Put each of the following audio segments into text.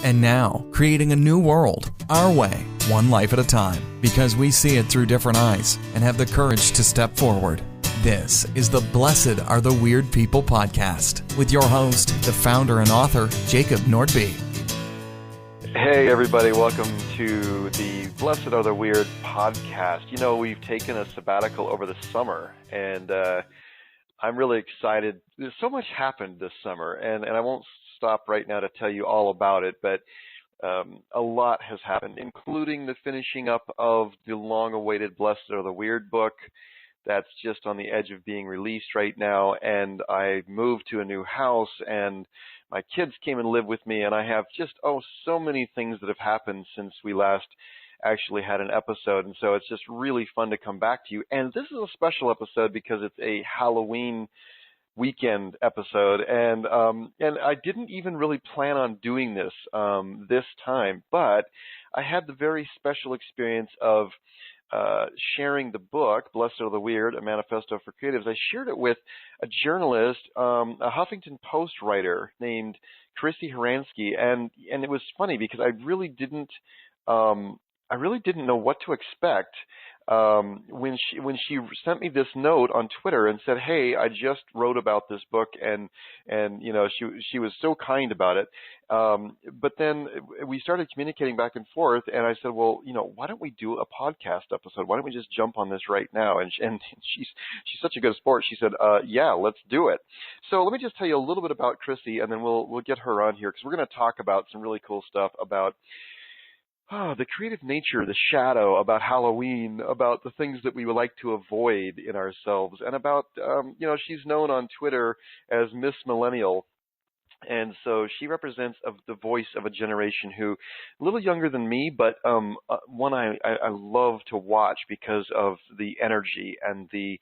And now, creating a new world, our way, one life at a time, because we see it through different eyes and have the courage to step forward. This is the Blessed Are the Weird People podcast with your host, the founder and author, Jacob Nordby. Hey everybody, welcome to the Blessed Are the Weird podcast. You know, we've taken a sabbatical over the summer, and I'm really excited. There's so much happened this summer, and I won't stop right now to tell you all about it, but a lot has happened, including the finishing up of the long-awaited Blessed Are the Weird book that's just on the edge of being released right now, and I moved to a new house, and my kids came and lived with me, and I have just, so many things that have happened since we last actually had an episode, and so it's just really fun to come back to you. And this is a special episode because it's a Halloween weekend episode, and I didn't even really plan on doing this this time, but I had the very special experience of sharing the book, Blessed Are the Weird, A Manifesto for Creatives. I shared it with a journalist, a Huffington Post writer named Chrissy, and it was funny because I really didn't know what to expect when she sent me this note on Twitter and said, "Hey, I just wrote about this book," and you know, she was so kind about it. But then we started communicating back and forth, and I said, "Well, you know, why don't we do a podcast episode? Why don't we just jump on this right now?" And she's such a good sport. She said, "Yeah, let's do it." So let me just tell you a little bit about Chrissy, and then we'll get her on here because we're going to talk about some really cool stuff about the creative nature, the shadow, about Halloween, about the things that we would like to avoid in ourselves, and about, she's known on Twitter as MissMillennial. And so she represents the voice of a generation who, a little younger than me, but one I love to watch because of the energy and the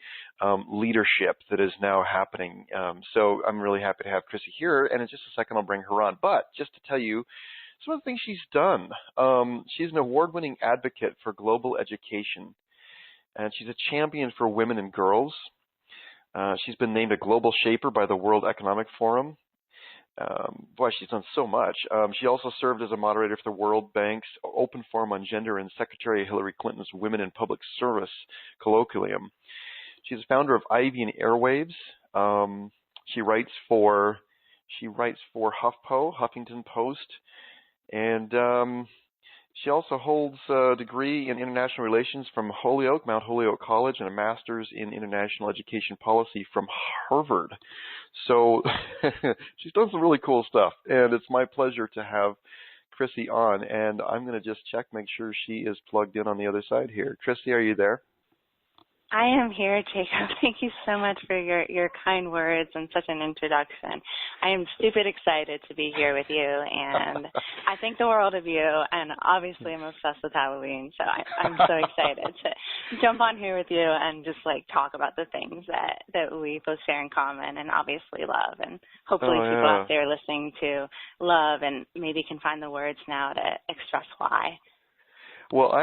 leadership that is now happening. So I'm really happy to have Chrissy here, and in just a second I'll bring her on. But just to tell you some of the things she's done. She's an award-winning advocate for global education, and she's a champion for women and girls. She's been named a global shaper by the World Economic Forum. She's done so much. She also served as a moderator for the World Bank's Open Forum on Gender and Secretary Hillary Clinton's Women in Public Service colloquium. She's the founder of Ivy and Airwaves. She writes for HuffPo, Huffington Post. And she also holds a degree in international relations from Mount Holyoke College, and a master's in international education policy from Harvard. So she's done some really cool stuff, and it's my pleasure to have Chrissy on. And I'm going to just make sure she is plugged in on the other side here. Chrissy, are you there? I am here, Jacob. Thank you so much for your kind words and such an introduction. I am stupid excited to be here with you, and I think the world of you, and obviously I'm obsessed with Halloween, so I'm so excited to jump on here with you and just talk about the things that we both share in common and obviously love, and hopefully people out there listening to love and maybe can find the words now to express why. Well,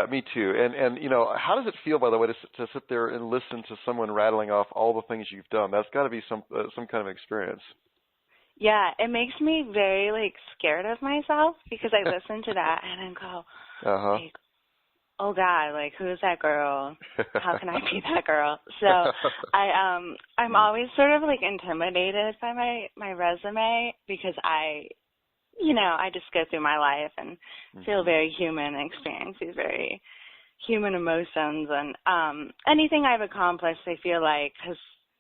me too. And you know, how does it feel, by the way, to sit there and listen to someone rattling off all the things you've done? That's got to be some kind of experience. Yeah, it makes me very scared of myself because I listen to that and I go, oh God, who is that girl? How can I be that girl? So I'm always sort of intimidated by my resume because I just go through my life and feel very human and experience these very human emotions. And anything I've accomplished, I feel has,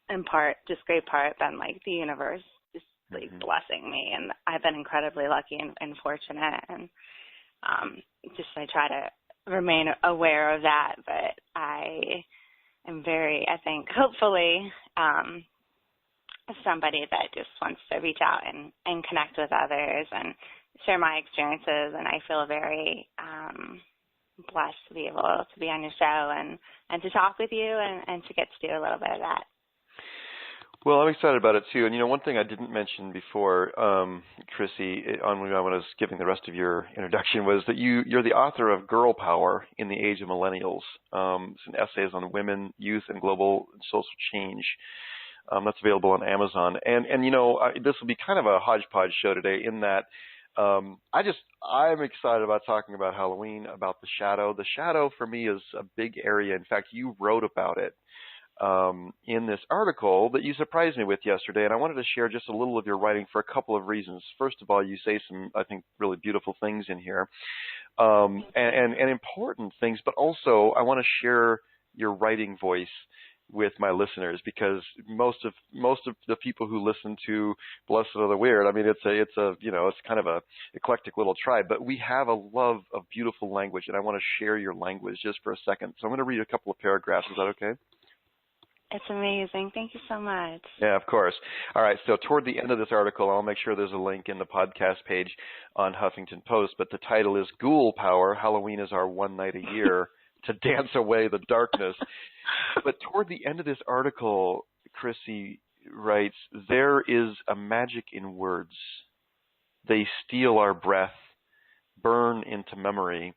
in part, just great part, been the universe just blessing me. And I've been incredibly lucky and fortunate. And I try to remain aware of that. But I am I think, hopefully, somebody that just wants to reach out and connect with others and share my experiences. And I feel very blessed to be able to be on your show and to talk with you and to get to do a little bit of that. Well, I'm excited about it too. And one thing I didn't mention before, Chrissy, when I was giving the rest of your introduction, was that you're the author of Girl Power in the Age of Millennials. It's an essays on women, youth, and global social change. That's available on Amazon. And this will be kind of a hodgepodge show today in that I'm excited about talking about Halloween, about the shadow. The shadow for me is a big area. In fact, you wrote about it in this article that you surprised me with yesterday, and I wanted to share just a little of your writing for a couple of reasons. First of all, you say some, I think, really beautiful things in here, and important things, but also I want to share your writing voice with my listeners, because most of the people who listen to Blessed Are the Weird, I mean, it's kind of a eclectic little tribe, but we have a love of beautiful language, and I want to share your language just for a second. So I'm going to read a couple of paragraphs. Is that okay? It's amazing. Thank you so much. Yeah, of course. All right, so toward the end of this article, I'll make sure there's a link in the podcast page on Huffington Post, but the title is Ghoul Power, Halloween is Our One Night a Year to Dance Away the Darkness. But toward the end of this article, Chrissy writes, there is a magic in words. They steal our breath, burn into memory,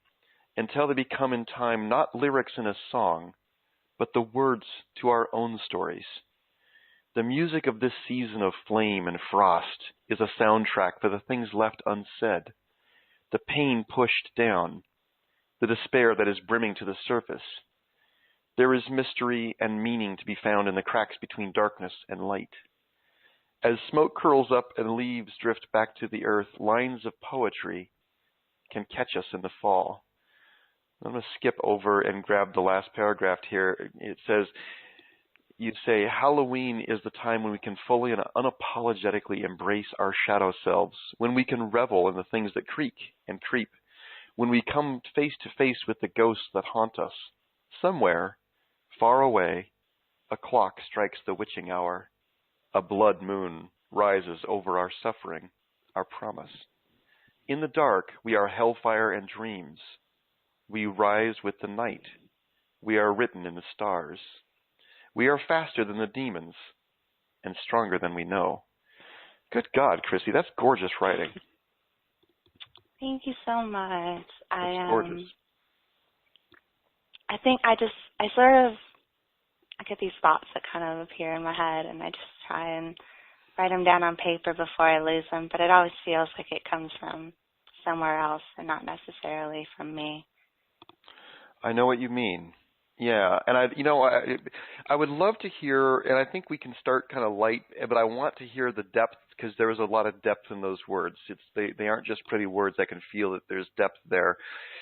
until they become in time not lyrics in a song, but the words to our own stories. The music of this season of flame and frost is a soundtrack for the things left unsaid, the pain pushed down, the despair that is brimming to the surface. There is mystery and meaning to be found in the cracks between darkness and light. As smoke curls up and leaves drift back to the earth, lines of poetry can catch us in the fall. I'm going to skip over and grab the last paragraph here. It says, you say, Halloween is the time when we can fully and unapologetically embrace our shadow selves, when we can revel in the things that creak and creep, when we come face to face with the ghosts that haunt us. Somewhere, far away, a clock strikes the witching hour. A blood moon rises over our suffering, our promise. In the dark, we are hellfire and dreams. We rise with the night. We are written in the stars. We are faster than the demons and stronger than we know. Good God, Chrissy, that's gorgeous writing. Thank you so much. That's gorgeous. I think I get these thoughts that kind of appear in my head, and I just try and write them down on paper before I lose them, but it always feels like it comes from somewhere else and not necessarily from me. I know what you mean. Yeah, and I would love to hear, and I think we can start kind of light, but I want to hear the depth, because there is a lot of depth in those words. They aren't just pretty words. I can feel that there's depth there.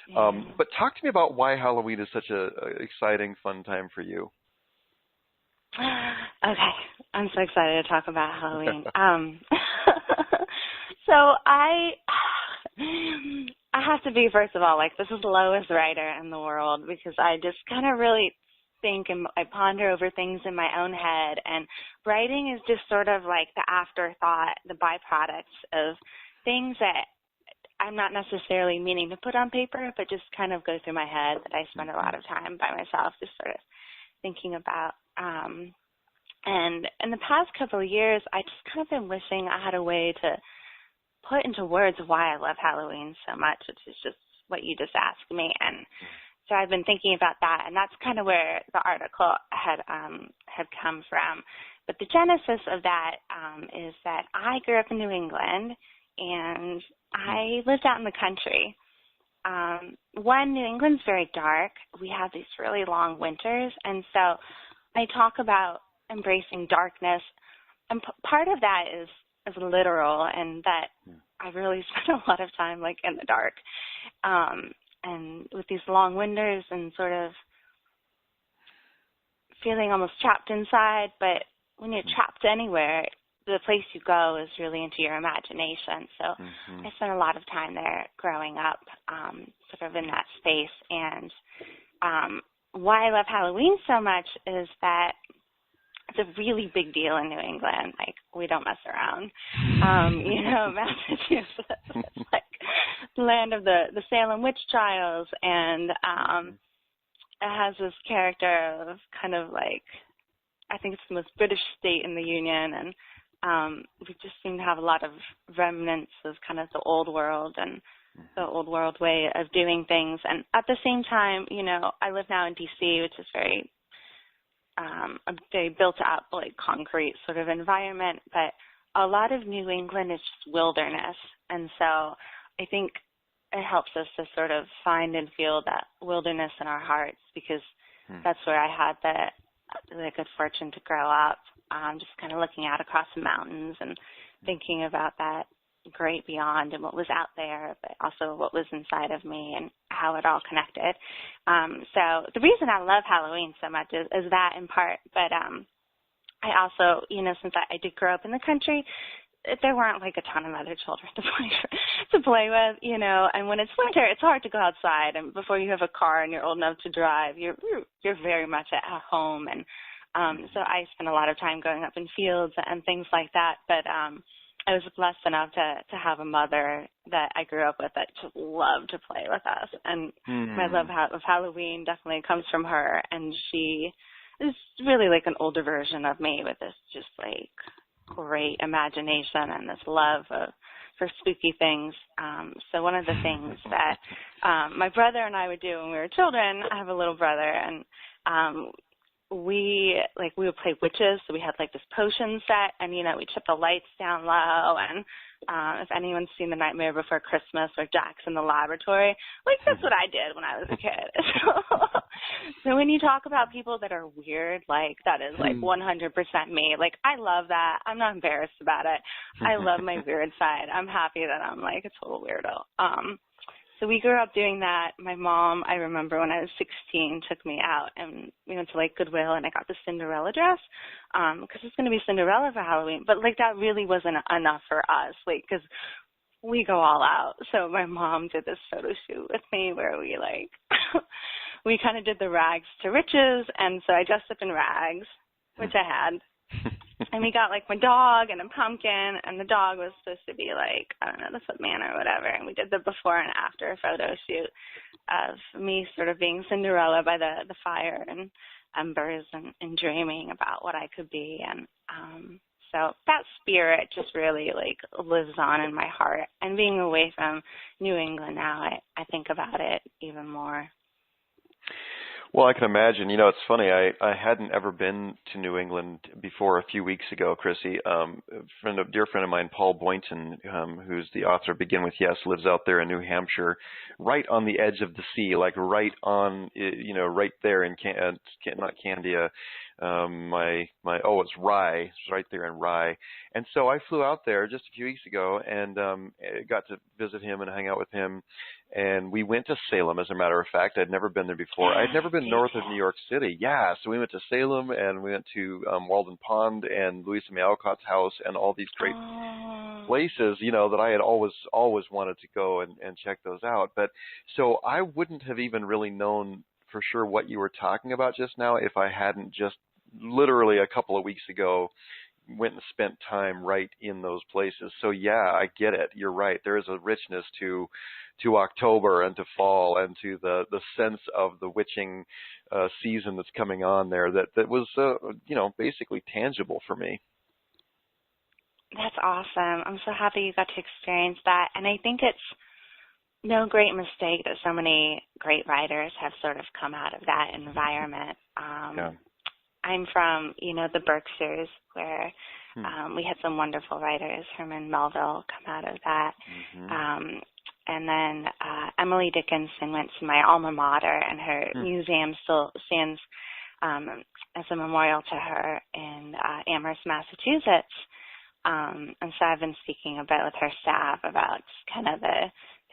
Yeah. But talk to me about why Halloween is such a exciting, fun time for you. Okay, I'm so excited to talk about Halloween. So I have to be, first of all, like, this is the lowest writer in the world, because I just kind of really think and I ponder over things in my own head, and writing is just sort of like the afterthought, the byproducts of things that I'm not necessarily meaning to put on paper, but just kind of go through my head, that I spend a lot of time by myself just sort of thinking about. And in the past couple of years, I just kind of been wishing I had a way to put into words why I love Halloween so much, which is just what you just asked me. And so I've been thinking about that, and that's kind of where the article had come from. But the genesis of that is that I grew up in New England, and I lived out in the country. New England's very dark. We have these really long winters, and so I talk about embracing darkness, and part of that is literal, and that I really spend a lot of time like in the dark, and with these long winters and sort of feeling almost trapped inside. But when you're trapped anywhere, the place you go is really into your imagination. So I spent a lot of time there growing up, sort of in that space. And why I love Halloween so much is that it's a really big deal in New England. Like, we don't mess around. Massachusetts, it's like the land of the Salem witch trials, and it has this character of kind of like, I think it's the most British state in the Union, and we just seem to have a lot of remnants of kind of the old world and the old world way of doing things. And at the same time, I live now in D.C., which is very a very built up, like, concrete sort of environment, but a lot of New England is just wilderness. And so I think it helps us to sort of find and feel that wilderness in our hearts, because that's where I had the good fortune to grow up, just kind of looking out across the mountains and thinking about that great beyond and what was out there, but also what was inside of me and how it all connected. So the reason I love Halloween so much is that in part, but I also, since I did grow up in the country, there weren't like a ton of other children to play with, and when it's winter, it's hard to go outside, and before you have a car and you're old enough to drive, you're very much at home, and so I spent a lot of time going up in fields and things like that, but I was blessed enough to have a mother that I grew up with that just loved to play with us, and my love of Halloween definitely comes from her, and she is really like an older version of me with this just like great imagination and this love for spooky things. So one of the things that my brother and I would do when we were children, I have a little brother, and we would play witches. So we had like this potion set, and we kept the lights down low, and if anyone's seen The Nightmare Before Christmas or Jack's in the Laboratory, like that's what I did when I was a kid. So when you talk about people that are weird, like that is like 100% me. Like I love that. I'm not embarrassed about it. I love my weird side. I'm happy that I'm like a total weirdo. So we grew up doing that. My mom, I remember when I was 16, took me out, and we went to like Goodwill, and I got the Cinderella dress because it's going to be Cinderella for Halloween. But like that really wasn't enough for us, like because we go all out. So my mom did this photo shoot with me where we like we kind of did the rags to riches, and so I dressed up in rags, which I had. And we got like my dog and a pumpkin, and the dog was supposed to be like, I don't know, the footman or whatever. And we did the before and after photo shoot of me sort of being Cinderella by the fire and embers and dreaming about what I could be. And so that spirit just really like lives on in my heart. And being away from New England now, I think about it even more. Well, I can imagine. It's funny. I hadn't ever been to New England before a few weeks ago, Chrissy. A dear friend of mine, Paul Boynton, who's the author of Begin With Yes, lives out there in New Hampshire, right on the edge of the sea, like right on, right there in, not Candia, it's Rye. It's right there in Rye. And so I flew out there just a few weeks ago and got to visit him and hang out with him. And we went to Salem, as a matter of fact. I'd never been there before. I'd never been north of New York City. Yeah, so we went to Salem, and we went to Walden Pond and Louisa May Alcott's house and all these great places, that I had always wanted to go and check those out. But so I wouldn't have even really known for sure what you were talking about just now if I hadn't just literally a couple of weeks ago went and spent time right in those places. So yeah, I get it. You're right. There is a richness to October and to fall and to the sense of the witching season that's coming on there that was basically tangible for me. That's awesome. I'm so happy you got to experience that. And I think it's no great mistake that so many great writers have sort of come out of that environment. Yeah. I'm from, the Berkshires, where we had some wonderful writers. Herman Melville come out of that. Mm-hmm. And then Emily Dickinson went to my alma mater, and her museum still stands as a memorial to her in Amherst, Massachusetts. And so I've been speaking a bit with her staff about kind of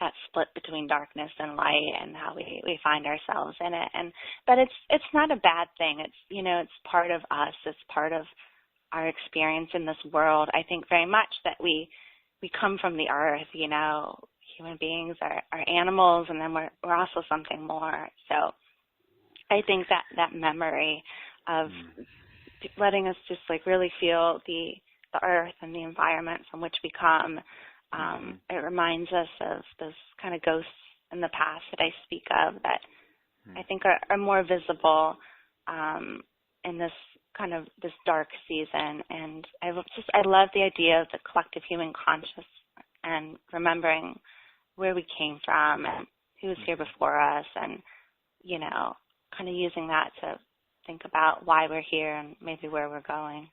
that split between darkness and light and how we find ourselves in it. But it's not a bad thing. It's it's part of us. It's part of our experience in this world. I think very much that we come from the earth. Human beings are animals, and then we're also something more. So I think that memory of letting us just like really feel the earth and the environment from which we come. It reminds us of those kind of ghosts in the past that I speak of that I think are more visible in this kind of this dark season. And I love the idea of the collective human conscious and remembering where we came from and who was here before us, and kind of using that to think about why we're here and maybe where we're going.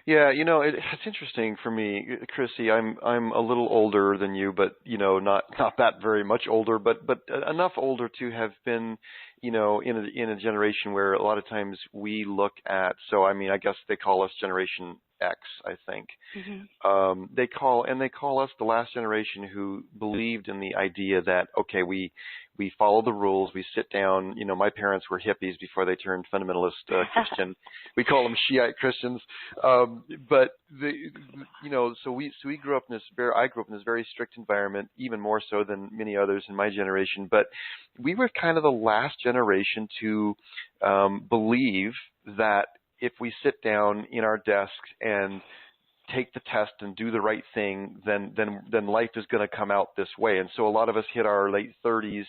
Yeah, it's interesting for me, Chrissy. I'm a little older than you, but not that very much older, but enough older to have been, in a generation where a lot of times we look at. So I mean, I guess they call us Generation X, I think. Mm-hmm. They call us the last generation who believed in the idea that, okay, we follow the rules, we sit down. My parents were hippies before they turned fundamentalist Christian. We call them Shiite Christians, but so we grew up in I grew up in this very strict environment, even more so than many others in my generation. But we were kind of the last generation to believe that if we sit down in our desks and take the test and do the right thing, then life is going to come out this way. And so a lot of us hit our late 30s,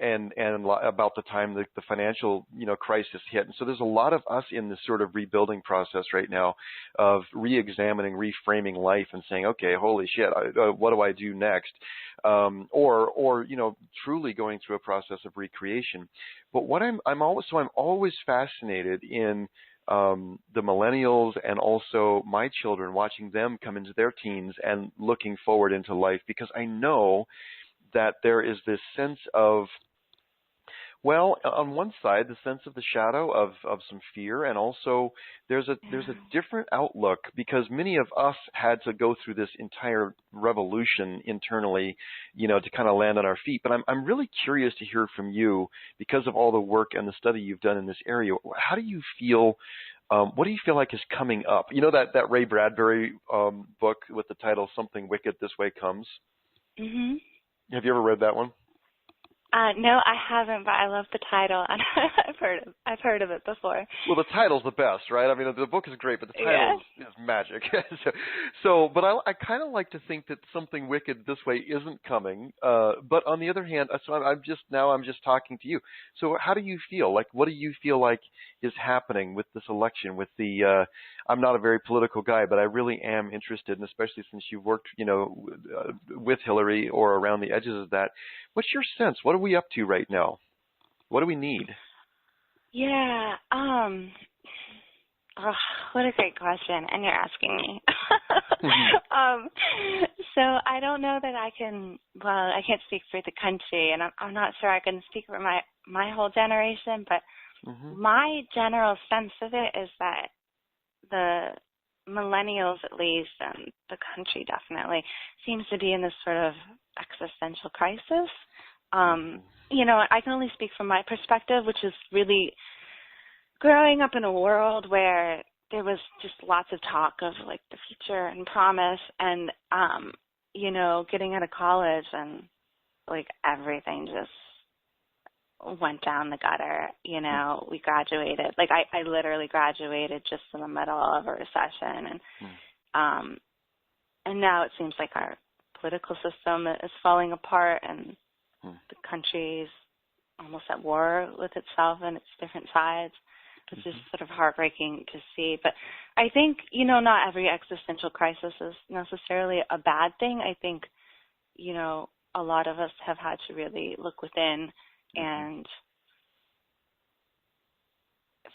and about the time the financial crisis hit. And so there's a lot of us in this sort of rebuilding process right now of re-examining, reframing life, and saying, okay, holy shit, what do I do next? Or truly going through a process of recreation. But what I'm always fascinated in the millennials and also my children, watching them come into their teens and looking forward into life, because I know that there is this sense of, well, on one side, the sense of the shadow of some fear, and also there's a different outlook, because many of us had to go through this entire revolution internally, to kind of land on our feet. But I'm really curious to hear from you, because of all the work and the study you've done in this area. How do you feel? What do you feel like is coming up? That Ray Bradbury book with the title "Something Wicked This Way Comes." Mm-hmm. Have you ever read that one? No, I haven't, but I love the title, and I've heard of it before. Well, the title's the best, right? I mean, the book is great, but the title is magic. But I kind of like to think that something wicked this way isn't coming. But on the other hand, so I'm just talking to you. So how do you feel? Like, what do you feel like is happening with this election? With the, I'm not a very political guy, but I really am interested, and especially since you've worked, with Hillary or around the edges of that. What's your sense? What are we up to right now? What do we need? Yeah. What a great question, and you're asking me. So I don't know that I can. Well, I can't speak for the country, and I'm not sure I can speak for my whole generation. But my general sense of it is that the millennials, at least, and the country definitely, seems to be in this sort of existential crisis. I can only speak from my perspective, which is really growing up in a world where there was just lots of talk of like the future and promise, and getting out of college and like everything just went down the gutter. We graduated. Like I literally graduated just in the middle of a recession, and now it seems like our political system is falling apart, and the country's almost at war with itself and its different sides. It's just sort of heartbreaking to see. But I think, not every existential crisis is necessarily a bad thing. I think, a lot of us have had to really look within and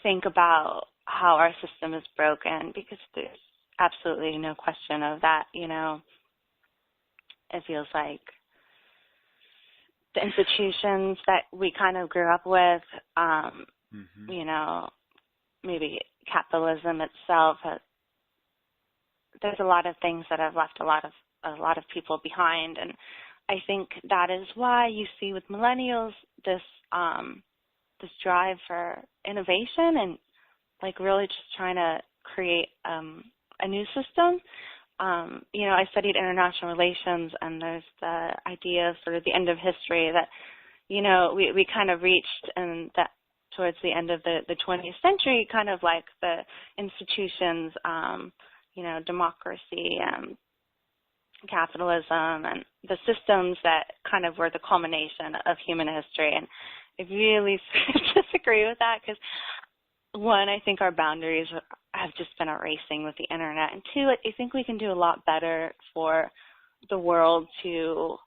think about how our system is broken, because there's absolutely no question of that. It feels like the institutions that we kind of grew up with, maybe capitalism itself, there's a lot of things that have left a lot of people behind, and I think that is why you see with millennials this drive for innovation and like really just trying to create a new system. I studied international relations, and there's the idea of sort of the end of history that, we kind of reached, and that towards the end of the 20th century, kind of like the institutions, democracy, capitalism, and the systems that kind of were the culmination of human history. And I really disagree with that, because one, I think our boundaries have just been erasing with the internet, and two, I think we can do a lot better for the world to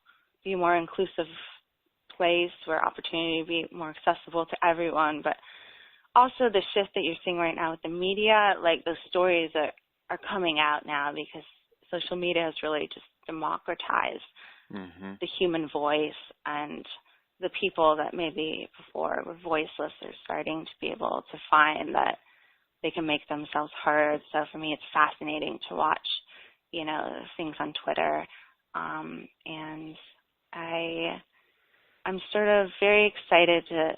be a more inclusive place where opportunity be more accessible to everyone. But also the shift that you're seeing right now with the media, like those stories are coming out now because social media has really just democratized the human voice, and the people that maybe before were voiceless are starting to be able to find that they can make themselves heard. So for me, it's fascinating to watch, you know, things on Twitter. And I'm sort of very excited to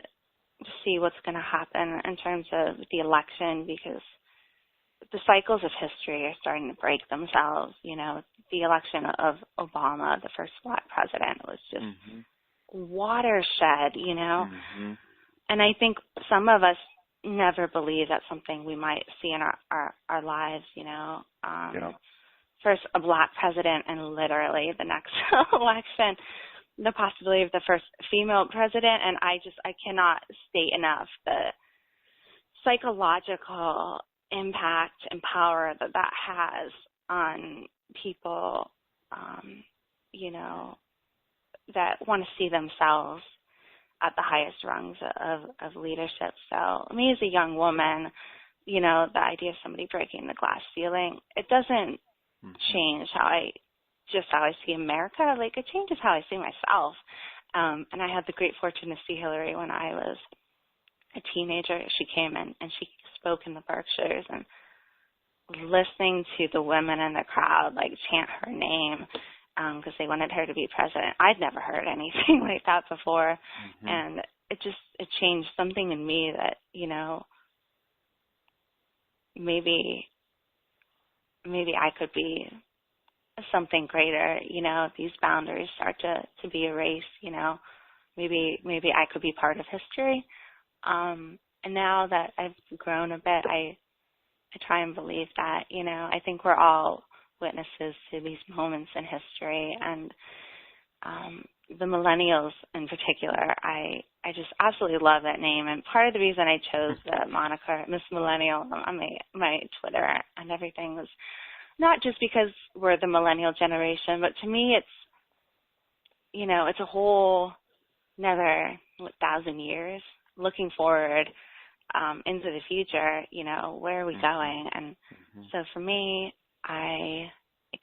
see what's going to happen in terms of the election, because the cycles of history are starting to break themselves. You know, the election of Obama, the first Black president, was just watershed, you know. And I think some of us never believe that's something we might see in our lives, you know. First a Black president, and literally the next election, the possibility of the first female president. And I cannot state enough the psychological impact and power that has on people, you know, that want to see themselves at the highest rungs of leadership. So me as a young woman, you know, the idea of somebody breaking the glass ceiling, it doesn't change how I see America. Like, it changes how I see myself. And I had the great fortune to see Hillary when I was a teenager. She came in and she spoke in the Berkshires, and listening to the women in the crowd like chant her name because they wanted her to be president. I'd never heard anything like that before. And it changed something in me that, you know, maybe I could be something greater, you know, if these boundaries start to be erased, you know, maybe I could be part of history. And now that I've grown a bit, I try and believe that, you know, I think we're all witnesses to these moments in history. And the millennials in particular, I just absolutely love that name. And part of the reason I chose the moniker MissMillennial on my Twitter and everything was not just because we're the millennial generation, but to me it's, you know, it's a whole another 1,000 years looking forward into the future, you know, where are we going? And so for me, I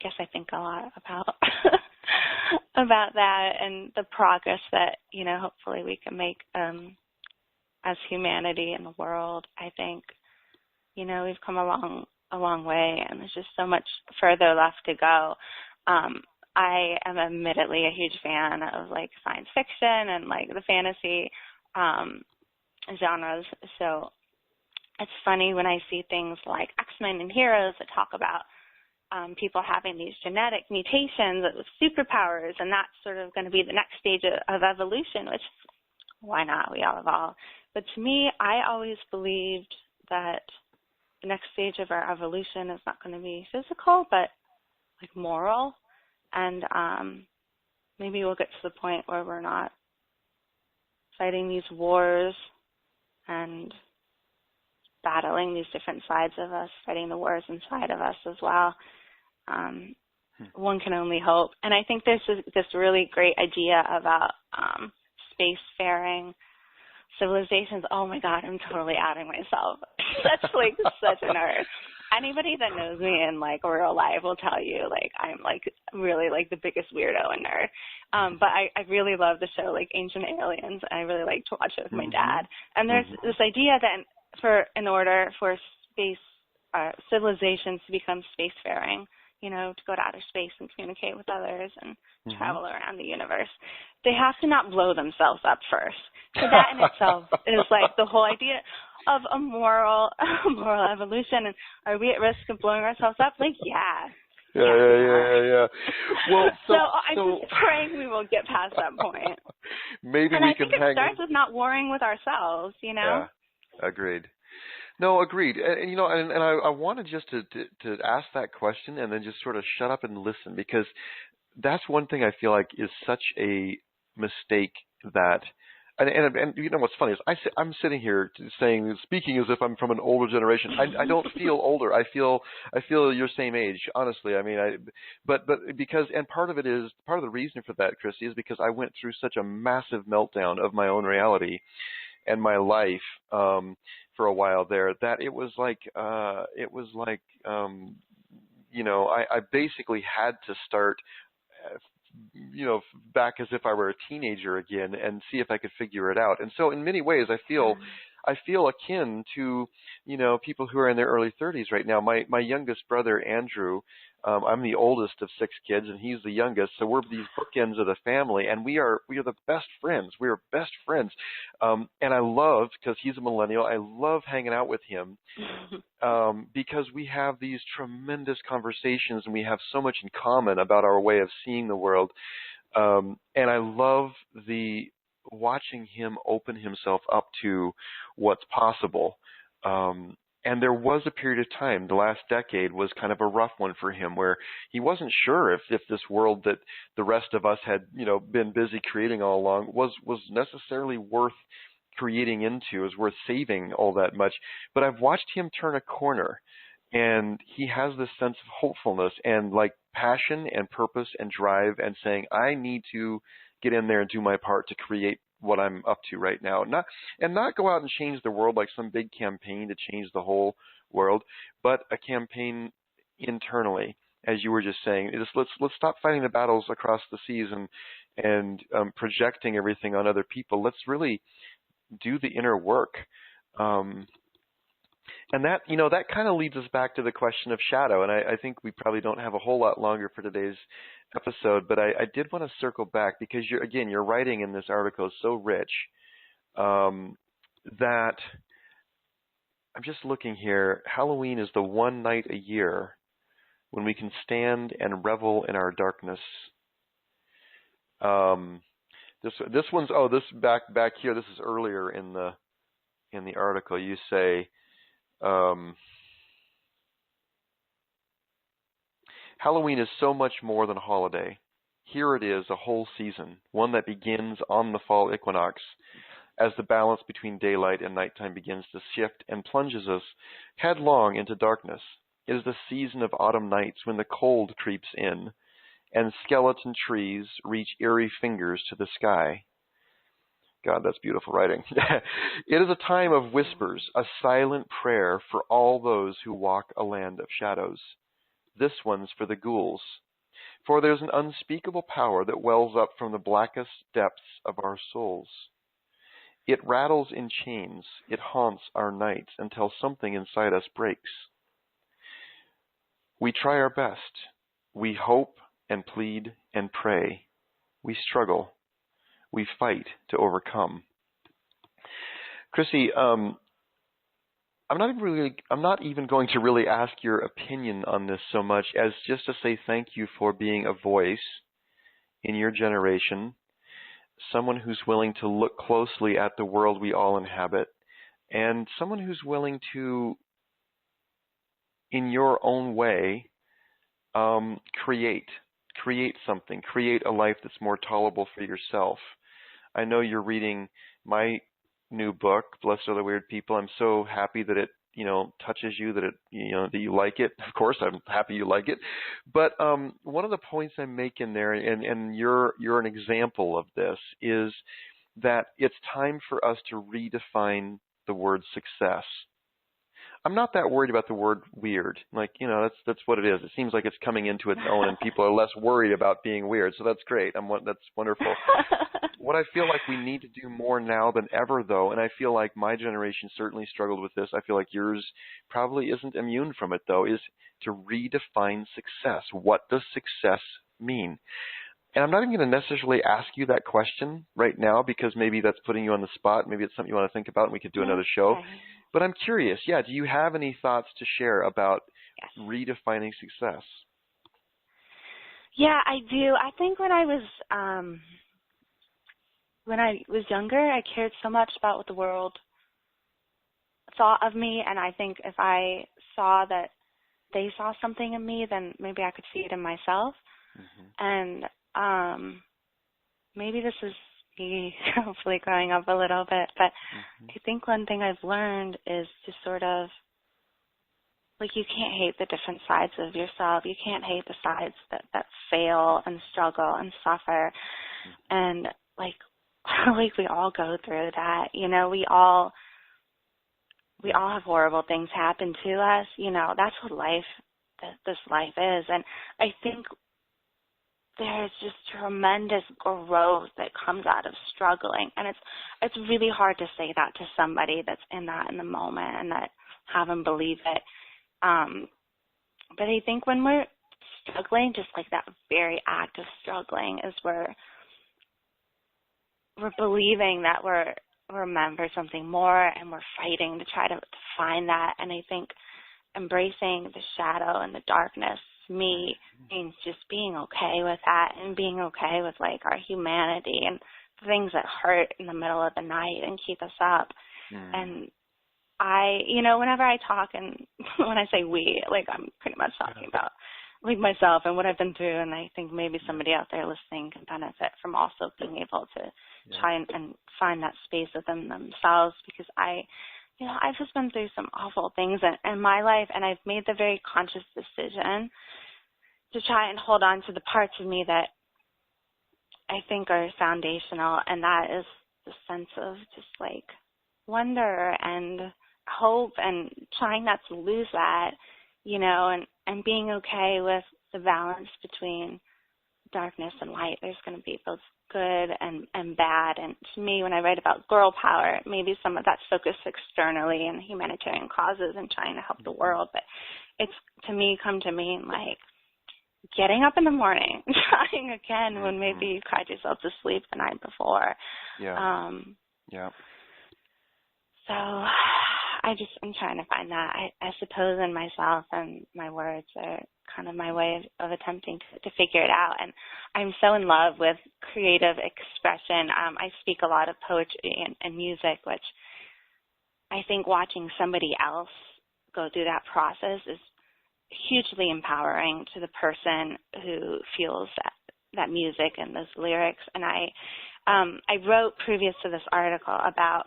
guess I think a lot about about that and the progress that, you know, hopefully we can make as humanity in the world. I think, you know, we've come a long way, and there's just so much further left to go. I am admittedly a huge fan of like science fiction and like the fantasy genres. So it's funny when I see things like X-Men and Heroes that talk about people having these genetic mutations with superpowers, and that's sort of going to be the next stage of evolution, which, why not? We all evolve. But to me, I always believed that the next stage of our evolution is not going to be physical, but like moral. And maybe we'll get to the point where we're not fighting these wars and battling these different sides of us, fighting the wars inside of us as well. One can only hope. And I think there's this really great idea about spacefaring civilizations. Oh my God, I'm totally outing myself. That's like such a nerd. Anybody that knows me in like real life will tell you like I'm like really like the biggest weirdo and nerd. But I really love the show like Ancient Aliens. I really like to watch it with my dad. And there's this idea that in order for space civilizations to become spacefaring, you know, to go to outer space and communicate with others and travel around the universe, they have to not blow themselves up first. So that in itself is like the whole idea of a moral evolution. And are we at risk of blowing ourselves up? Like, yeah. Well, so I'm just praying we will get past that point. Maybe and we I can think it starts with not warring with ourselves, you know? Yeah, agreed. No, agreed. And you know, and I wanted just to ask that question and then just sort of shut up and listen, because that's one thing I feel like is such a mistake that, and you know what's funny is I'm sitting here speaking as if I'm from an older generation. I don't feel older. I feel your same age, honestly. I mean, but because, and part of the reason for that, Chrissy, is because I went through such a massive meltdown of my own reality and my life for a while there, that it was like I basically had to start back as if I were a teenager again and see if I could figure it out. And so in many ways, I feel akin to, people who are in their early 30s right now. My youngest brother, Andrew, I'm the oldest of 6 kids, and he's the youngest. So we're these bookends of the family, and we are the best friends. We are best friends. And I love, because he's a millennial, I love hanging out with him because we have these tremendous conversations, and we have so much in common about our way of seeing the world. And I love watching him open himself up to what's possible. And there was a period of time, the last decade was kind of a rough one for him, where he wasn't sure if this world that the rest of us had, been busy creating all along was necessarily worth creating into, is worth saving all that much. But I've watched him turn a corner, and he has this sense of hopefulness and like passion and purpose and drive, and saying, I need to get in there and do my part to create what I'm up to right now. Not go out and change the world like some big campaign to change the whole world, but a campaign internally, as you were just saying. Let's stop fighting the battles across the seas and projecting everything on other people. Let's really do the inner work. And that, that kind of leads us back to the question of shadow. And I think we probably don't have a whole lot longer for today's episode, but I did want to circle back because your writing in this article is so rich that I'm just looking here. Halloween is the one night a year when we can stand and revel in our darkness. This one's this back here. This is earlier in the article. You say, Halloween is so much more than a holiday. Here it is, a whole season, one that begins on the fall equinox, as the balance between daylight and nighttime begins to shift and plunges us headlong into darkness. It is the season of autumn nights when the cold creeps in, and skeleton trees reach eerie fingers to the sky. God, that's beautiful writing. It is a time of whispers, a silent prayer for all those who walk a land of shadows. This one's for the ghouls. For there's an unspeakable power that wells up from the blackest depths of our souls. It rattles in chains. It haunts our nights until something inside us breaks. We try our best. We hope and plead and pray. We struggle. We fight to overcome. Chrissy, I'm not even going to really ask your opinion on this so much as just to say thank you for being a voice in your generation, someone who's willing to look closely at the world we all inhabit, and someone who's willing to, in your own way, create something, create a life that's more tolerable for yourself. I know you're reading my new book, Blessed Are the Weird People. I'm so happy that it, touches you, that it, that you like it. Of course, I'm happy you like it. But one of the points I make in there, and you're an example of this, is that it's time for us to redefine the word success. I'm not that worried about the word weird. That's what it is. It seems like it's coming into its own, and people are less worried about being weird. So that's great. That's wonderful. What I feel like we need to do more now than ever, though, and I feel like my generation certainly struggled with this. I feel like yours probably isn't immune from it, though, is to redefine success. What does success mean? And I'm not even going to necessarily ask you that question right now because maybe that's putting you on the spot. Maybe it's something you want to think about, and we could do another show. Okay. But I'm curious, do you have any thoughts to share about redefining success? Yeah, I do. I think when I was younger, I cared so much about what the world thought of me, and I think if I saw that they saw something in me, then maybe I could see it in myself. Mm-hmm. And maybe this is me hopefully growing up a little bit, but I think one thing I've learned is to sort of, you can't hate the different sides of yourself. You can't hate the sides that fail and struggle and suffer. And we all go through that. We all we all have horrible things happen to us. You know, that's what this life is. And I think there's just tremendous growth that comes out of struggling. And it's really hard to say that to somebody that's in the moment and that have them believe it. But I think when we're struggling, just like that very act of struggling is where we're believing that we're meant for something more, and we're fighting to try to find that. And I think embracing the shadow and the darkness, to me, means just being okay with that and being okay with like our humanity and the things that hurt in the middle of the night and keep us up. And whenever I talk, and when I say we, like I'm pretty much talking about like myself and what I've been through, and I think maybe somebody out there listening can benefit from also being able to try and find that space within themselves, because I've just been through some awful things in my life, and I've made the very conscious decision to try and hold on to the parts of me that I think are foundational, and that is the sense of just like wonder and hope, and trying not to lose that, and being okay with the balance between darkness and light. There's going to be both good and bad. And to me, when I write about girl power, maybe some of that's focused externally in humanitarian causes and trying to help the world, but it's, to me, come to mean like getting up in the morning, trying again when maybe you cried yourself to sleep the night before. So I'm trying to find that. I suppose in myself, and my words are kind of my way of attempting to figure it out. And I'm so in love with creative expression. I speak a lot of poetry and music, which I think watching somebody else go through that process is hugely empowering to the person who feels that music and those lyrics. And I wrote previous to this article about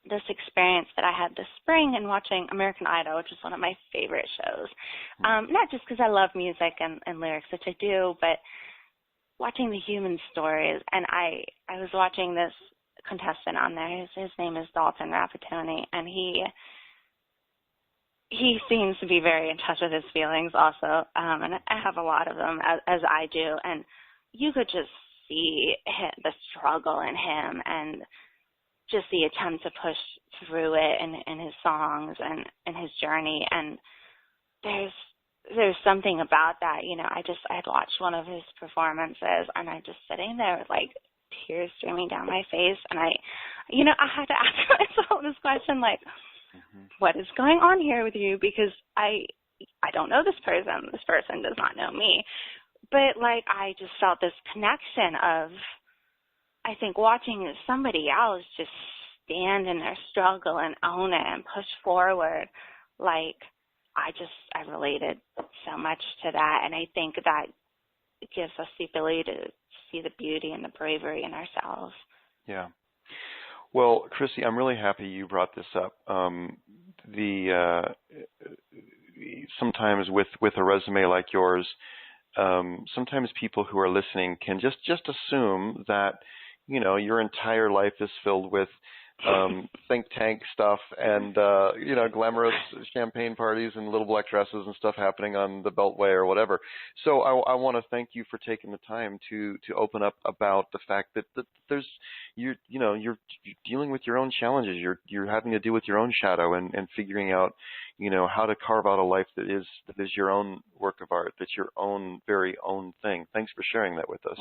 this experience that I had this spring in watching American Idol, which is one of my favorite shows. Not just because I love music and lyrics, which I do, but watching the human stories. And I was watching this contestant on there. His name is Dalton Rapatoni, and he seems to be very in touch with his feelings also, and I have a lot of them, as I do. And you could just see the struggle in him and just the attempt to push through it in his songs and in his journey. And there's something about that. I had watched one of his performances, and I'm just sitting there with like tears streaming down my face. And I had to ask myself this question, like, what is going on here with you? Because I don't know this person. This person does not know me. But like, I just felt this connection of, I think, watching somebody else just stand in their struggle and own it and push forward, like, I related so much to that. And I think that gives us the ability to see the beauty and the bravery in ourselves. Yeah. Well, Chrissy, I'm really happy you brought this up. Sometimes with a resume like yours, sometimes people who are listening can just assume that your entire life is filled with think tank stuff and glamorous champagne parties and little black dresses and stuff happening on the Beltway or whatever. So I want to thank you for taking the time to open up about the fact that there's you're dealing with your own challenges. You're having to deal with your own shadow and figuring out how to carve out a life that is your own work of art, that's your own very own thing. Thanks for sharing that with us.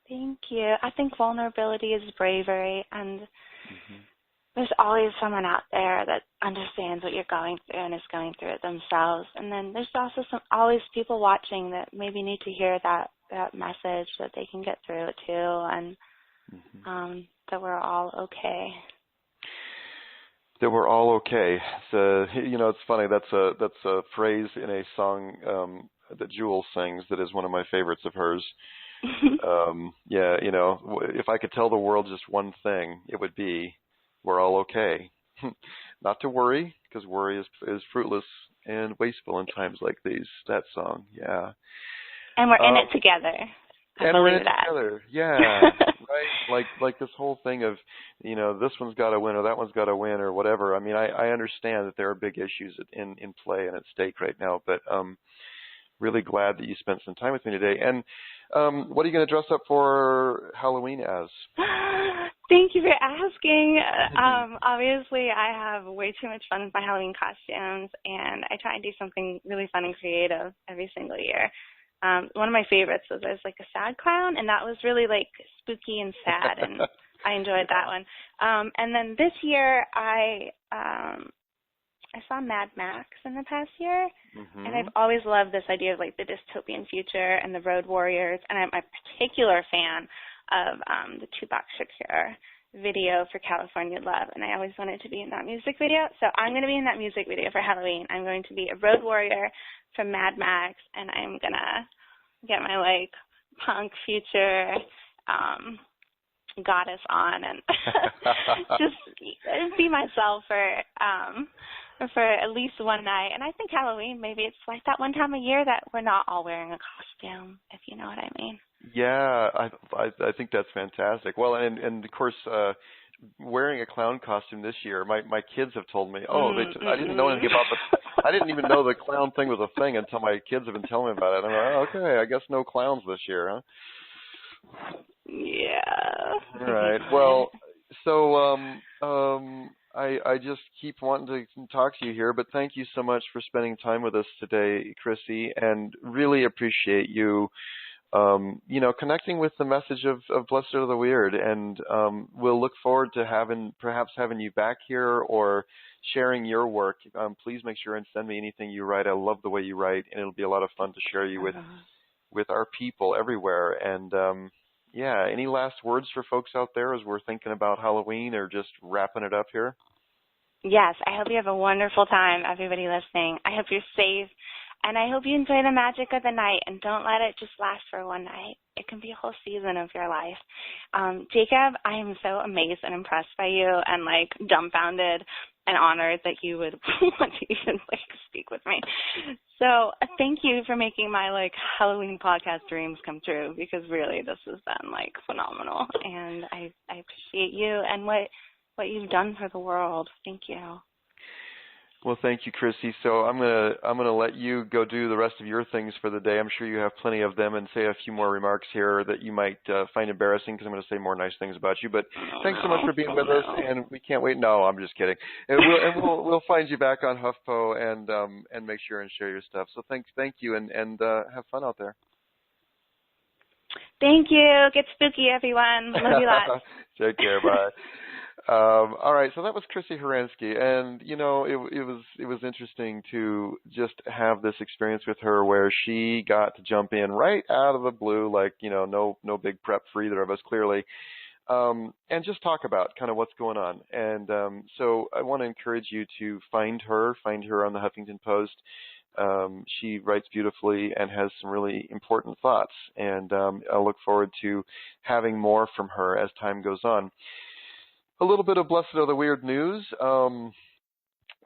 Thank you. I think vulnerability is bravery, and there's always someone out there that understands what you're going through and is going through it themselves. And then there's also always people watching that maybe need to hear that message, that they can get through it too, and that we're all okay. That we're all okay. So, it's funny. That's a phrase in a song that Jewel sings that is one of my favorites of hers. If I could tell the world just one thing, it would be, we're all okay. Not to worry, because worry is fruitless and wasteful in times like these. That song, yeah. And we're in it together. And we're in it together, yeah. Right. Like this whole thing of, this one's got to win or that one's got to win or whatever. I mean, I understand that there are big issues in play and at stake right now, but really glad that you spent some time with me today. And what are you going to dress up for Halloween as? Thank you for asking. Obviously, I have way too much fun with my Halloween costumes, and I try and do something really fun and creative every single year. One of my favorites was I was like a sad clown, and that was really like spooky and sad, and I enjoyed that one. And then this year, I saw Mad Max in the past year, and I've always loved this idea of like the dystopian future and the road warriors, and I'm a particular fan of the Tupac Shakur video for California Love, and I always wanted to be in that music video, so I'm going to be in that music video for Halloween. I'm going to be a road warrior from Mad Max, and I'm going to get my like punk future goddess on and just be myself for at least one night. And I think Halloween, maybe it's like that one time a year that we're not all wearing a costume, if you know what I mean. Yeah, I think that's fantastic. Well, and of course, wearing a clown costume this year, my kids have told me, I didn't know anything about I didn't even know the clown thing was a thing until my kids have been telling me about it. I'm like, okay, I guess no clowns this year, huh? Yeah. All right. Well, so I just keep wanting to talk to you here, but thank you so much for spending time with us today, Chrissy, and really appreciate you, connecting with the message of Blessed Are the Weird, and we'll look forward to perhaps having you back here or sharing your work. Please make sure and send me anything you write. I love the way you write, and it'll be a lot of fun to share you with our people everywhere. And any last words for folks out there as we're thinking about Halloween or just wrapping it up here? Yes, I hope you have a wonderful time, everybody listening. I hope you're safe, and I hope you enjoy the magic of the night, and don't let it just last for one night. It can be a whole season of your life. Jacob, I am so amazed and impressed by you and, like, dumbfounded and honored that you would want to even, like, speak with me. So thank you for making my, like, Halloween podcast dreams come true, because really this has been, like, phenomenal, and I appreciate you and what you've done for the world. Thank you. Well, thank you, Chrissy. So I'm gonna let you go do the rest of your things for the day. I'm sure you have plenty of them, and say a few more remarks here that you might find embarrassing, because I'm going to say more nice things about you. But thanks so much for being with us, and we can't wait. No, I'm just kidding. And we'll find you back on HuffPo and make sure and share your stuff. So thank you, and have fun out there. Thank you. Get spooky, everyone. Love you lots. Take care. Bye. All right, so that was Chrissy Horansky, and it was interesting to just have this experience with her where she got to jump in right out of the blue, like no big prep for either of us clearly, and just talk about kind of what's going on. And so I want to encourage you to find her on the Huffington Post. She writes beautifully and has some really important thoughts, and I look forward to having more from her as time goes on. A little bit of Blessed Are the Weird news.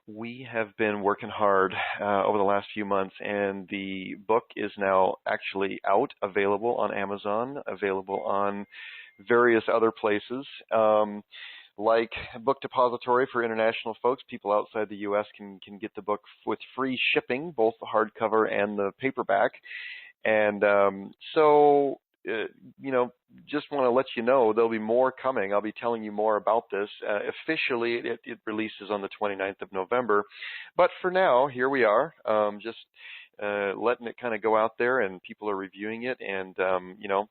We have been working hard over the last few months, and the book is now actually out, available on Amazon, available on various other places. Like Book Depository for international folks, people outside the U.S. can get the book with free shipping, both the hardcover and the paperback. And just want to let you know there'll be more coming. I'll be telling you more about this. Officially, it releases on the 29th of November. But for now, here we are, just letting it kind of go out there, and people are reviewing it. And,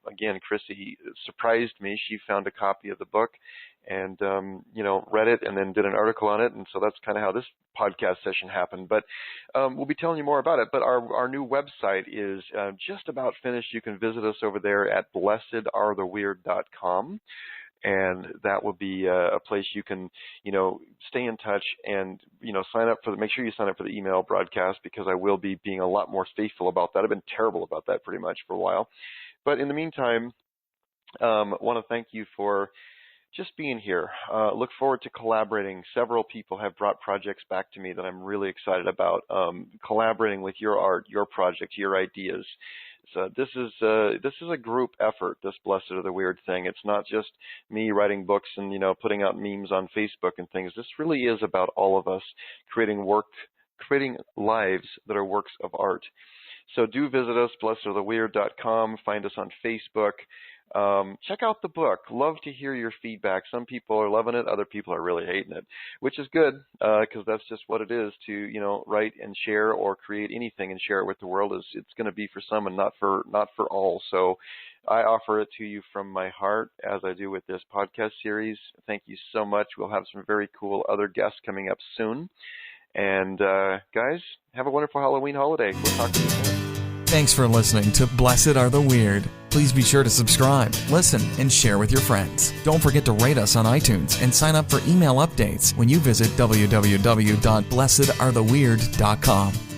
again, Chrissy surprised me. She found a copy of the book and, read it and then did an article on it. And so that's kind of how this podcast session happened. But we'll be telling you more about it. But our new website is just about finished. You can visit us over there at blessedaretheweird.com. And that will be a place you can, stay in touch and, sign up make sure you sign up for the email broadcast, because I will be being a lot more faithful about that. I've been terrible about that pretty much for a while. But in the meantime, want to thank you for just being here. Look forward to collaborating. Several people have brought projects back to me that I'm really excited about, collaborating with your art, your project, your ideas. So this is a group effort, this Blessed or the Weird thing. It's not just me writing books and, putting out memes on Facebook and things. This really is about all of us creating lives that are works of art. So do visit us, blessedortheweird.com. Find us on Facebook. Check out the book. Love to hear your feedback. Some people are loving it. Other people are really hating it, which is good because that's just what it is to, write and share or create anything and share it with the world. It's going to be for some and not for all. So I offer it to you from my heart as I do with this podcast series. Thank you so much. We'll have some very cool other guests coming up soon. And guys, have a wonderful Halloween holiday. We'll talk to you soon. Thanks for listening to Blessed Are the Weird. Please be sure to subscribe, listen, and share with your friends. Don't forget to rate us on iTunes and sign up for email updates when you visit www.blessedaretheweird.com.